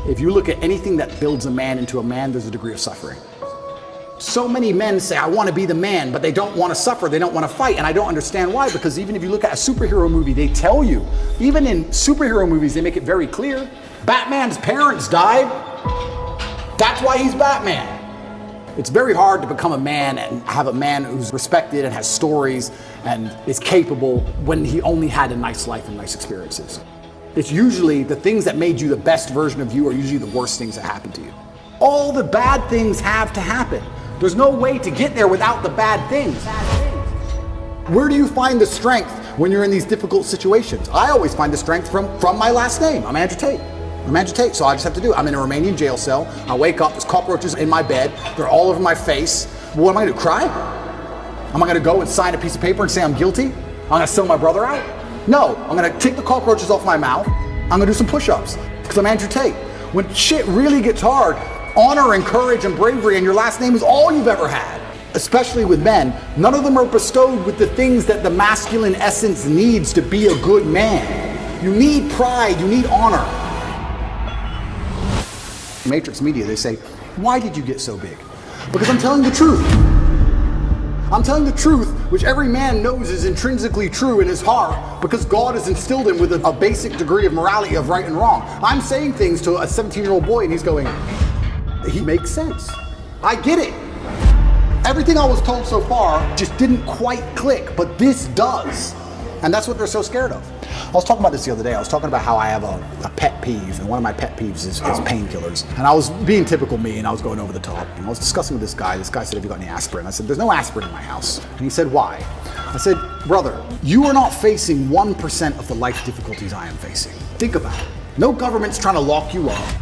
If you look at anything that builds a man into a man, there's a degree of suffering. So many men say, I want to be the man, but they don't want to suffer, they don't want to fight, and I don't understand why, because even if you look at a superhero movie, they tell you, even in superhero movies, they make it very clear, Batman's parents died, that's why he's Batman. It's very hard to become a man and have a man who's respected and has stories and is capable when he only had a nice life and nice experiences. It's usually the things that made you the best version of you are usually the worst things that happen to you. All the bad things have to happen. There's no way to get there without the bad things. Where do you find the strength when you're in these difficult situations? I always find the strength from my last name. I'm Andrew Tate. I'm Andrew Tate, so I just have to do it. I'm in a Romanian jail cell. I wake up, there's cockroaches in my bed. They're all over my face. What am I gonna do, cry? Am I gonna go and sign a piece of paper and say I'm guilty? I'm gonna sell my brother out? No, I'm gonna take the cockroaches off my mouth. I'm gonna do some push-ups, because I'm Andrew Tate. When shit really gets hard, honor and courage and bravery and your last name is all you've ever had. Especially with men, none of them are bestowed with the things that the masculine essence needs to be a good man. You need pride, you need honor. Matrix Media, they say, why did you get so big? Because I'm telling the truth. I'm telling the truth, which every man knows is intrinsically true in his heart, because God has instilled him with a basic degree of morality of right and wrong. I'm saying things to a 17-year-old boy and he's going, he makes sense. I get it. Everything I was told so far just didn't quite click, but this does. And that's what they're so scared of. I was talking about this the other day. I was talking about how I have a pet peeve, and one of my pet peeves is painkillers. And I was being typical me, and I was going over the top. And I was discussing with this guy. This guy said, have you got any aspirin? I said, there's no aspirin in my house. And he said, why? I said, brother, you are not facing 1% of the life difficulties I am facing. Think about it. No government's trying to lock you up.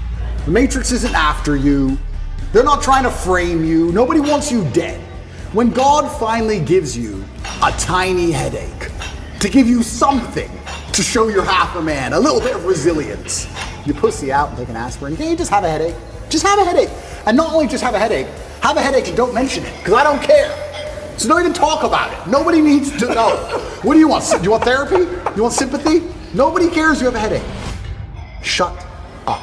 The Matrix isn't after you. They're not trying to frame you. Nobody wants you dead. When God finally gives you a tiny headache, to give you something to show you're half a man, a little bit of resilience, you pussy out and take an aspirin. Can't you just have a headache? Just have a headache. And not only just have a headache and don't mention it, because I don't care. So don't even talk about it. Nobody needs to know. What do you want? Do you want therapy? You want sympathy? Nobody cares you have a headache. Shut up.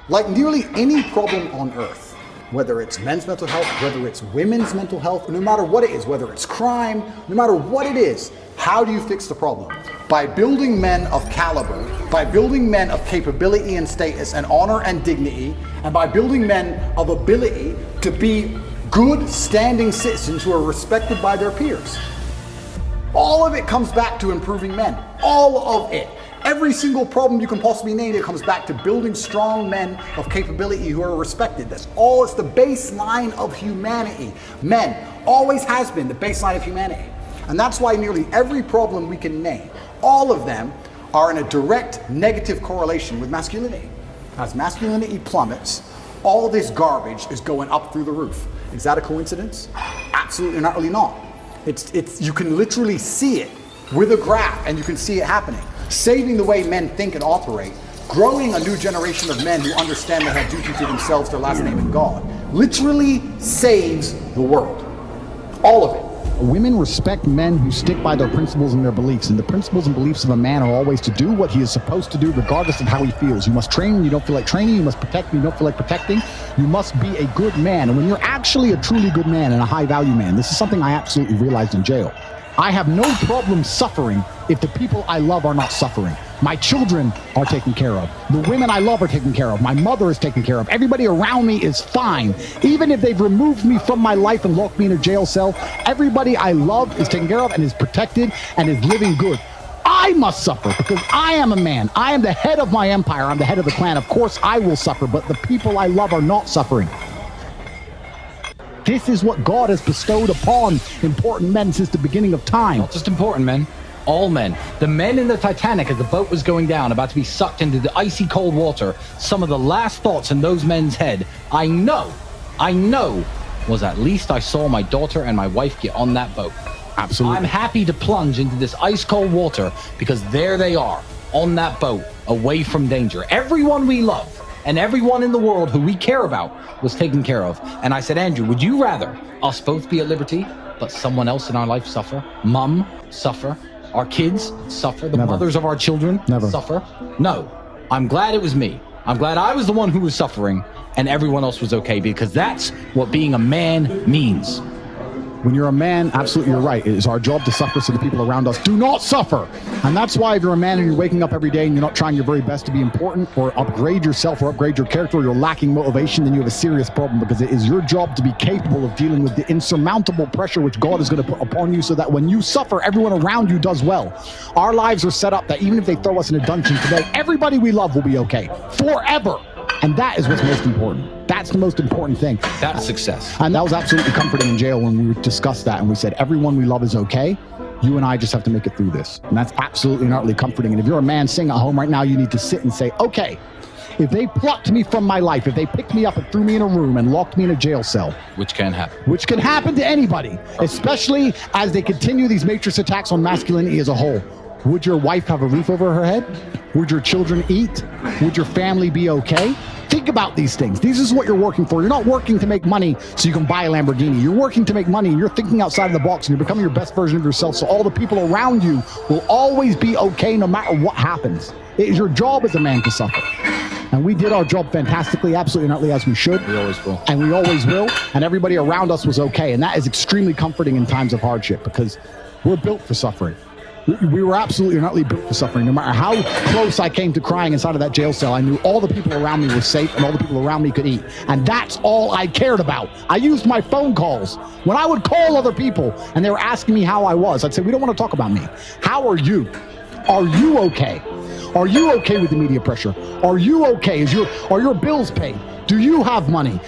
Like nearly any problem on earth, whether it's men's mental health, whether it's women's mental health, no matter what it is, whether it's crime, no matter what it is, how do you fix the problem? By building men of caliber, by building men of capability and status and honor and dignity, and by building men of ability to be good standing citizens who are respected by their peers. All of it comes back to improving men. All of it. Every single problem you can possibly name, it comes back to building strong men of capability who are respected. That's all, it's the baseline of humanity. Men always has been the baseline of humanity. And that's why nearly every problem we can name, all of them are in a direct negative correlation with masculinity. As masculinity plummets, all this garbage is going up through the roof. Is that a coincidence? Absolutely not, really not. You can literally see it with a graph, and you can see it happening. Saving the way men think and operate, growing a new generation of men who understand they have duty to themselves, their last name, and God, literally saves the world. All of it. Women respect men who stick by their principles and their beliefs, and the principles and beliefs of a man are always to do what he is supposed to do regardless of how he feels. You must train when you don't feel like training, you must protect when you don't feel like protecting. You must be a good man, and when you're actually a truly good man and a high value man, this is something I absolutely realized in jail. I have no problem suffering if the people I love are not suffering. My children are taken care of. The women I love are taken care of. My mother is taken care of. Everybody around me is fine. Even if they've removed me from my life and locked me in a jail cell, everybody I love is taken care of and is protected and is living good. I must suffer because I am a man. I am the head of my empire. I'm the head of the clan. Of course I will suffer, but the people I love are not suffering. This is what God has bestowed upon important men since the beginning of time. Not just important men, all men. The men in the Titanic as the boat was going down, about to be sucked into the icy cold water, some of the last thoughts in those men's head, I know, was at least I saw my daughter and my wife get on that boat. Absolutely. I'm happy to plunge into this ice cold water because there they are, on that boat, away from danger. Everyone we love and everyone in the world who we care about was taken care of. And I said, Andrew, would you rather us both be at liberty, but someone else in our life suffer? Mum suffer? Our kids suffer? The Never. mothers of our children Never. suffer? No. I'm glad it was me. I'm glad I was the one who was suffering and everyone else was okay, because that's what being a man means. When you're a man, absolutely you're right. It is our job to suffer so the people around us do not suffer. And that's why if you're a man and you're waking up every day and you're not trying your very best to be important or upgrade yourself or upgrade your character, or you're lacking motivation, then you have a serious problem, because it is your job to be capable of dealing with the insurmountable pressure which God is going to put upon you, so that when you suffer, everyone around you does well. Our lives are set up that even if they throw us in a dungeon today, everybody we love will be okay forever. And that is what's most important. That's the most important thing. That's success. And that was absolutely comforting in jail when we discussed that. And we said, everyone we love is okay. You and I just have to make it through this. And that's absolutely and utterly comforting. And if you're a man sitting at home right now, you need to sit and say, okay, if they plucked me from my life, if they picked me up and threw me in a room and locked me in a jail cell, Which can happen. which can happen to anybody, especially as they continue these matrix attacks on masculinity as a whole, would your wife have a roof over her head? Would your children eat? Would your family be okay? Think about these things. This is what you're working for. You're not working to make money so you can buy a Lamborghini. You're working to make money, and you're thinking outside of the box, and you're becoming your best version of yourself, so all the people around you will always be okay no matter what happens. It is your job as a man to suffer. And we did our job fantastically, absolutely and utterly, as we should. We always will. And we always will. And everybody around us was okay. And that is extremely comforting in times of hardship, because we're built for suffering. We were absolutely and utterly built for suffering. No matter how close I came to crying inside of that jail cell, I knew all the people around me were safe and all the people around me could eat. And that's all I cared about. I used my phone calls. When I would call other people and they were asking me how I was, I'd say, we don't want to talk about me. How are you? Are you okay? Are you okay with the media pressure? Are you okay? Are your bills paid? Do you have money?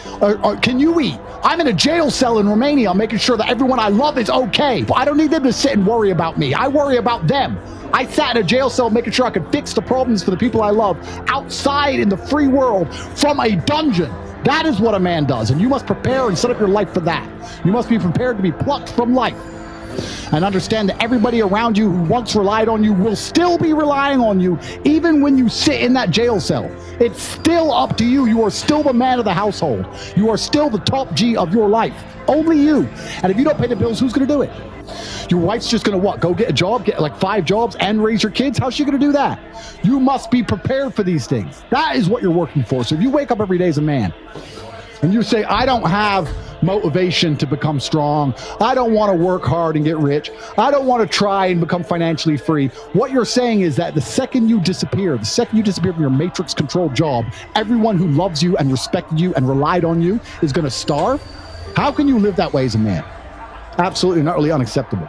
Can you eat? I'm in a jail cell in Romania making sure that everyone I love is okay. I don't need them to sit and worry about me. I worry about them. I sat in a jail cell making sure I could fix the problems for the people I love outside in the free world from a dungeon. That is what a man does, and you must prepare and set up your life for that. You must be prepared to be plucked from life. And understand that everybody around you who once relied on you will still be relying on you, even when you sit in that jail cell. It's still up to you. You are still the man of the household. You are still the top G of your life. Only you. And if you don't pay the bills, who's going to do it? Your wife's just going to what? Go get a job, get like 5 jobs and raise your kids? How's she going to do that? You must be prepared for these things. That is what you're working for. So if you wake up every day as a man and you say, I don't have motivation to become strong, I don't want to work hard and get rich, I don't want to try and become financially free, what you're saying is that the second you disappear from your matrix controlled job, everyone who loves you and respected you and relied on you is going to starve. How can you live that way as a man? Absolutely and utterly unacceptable.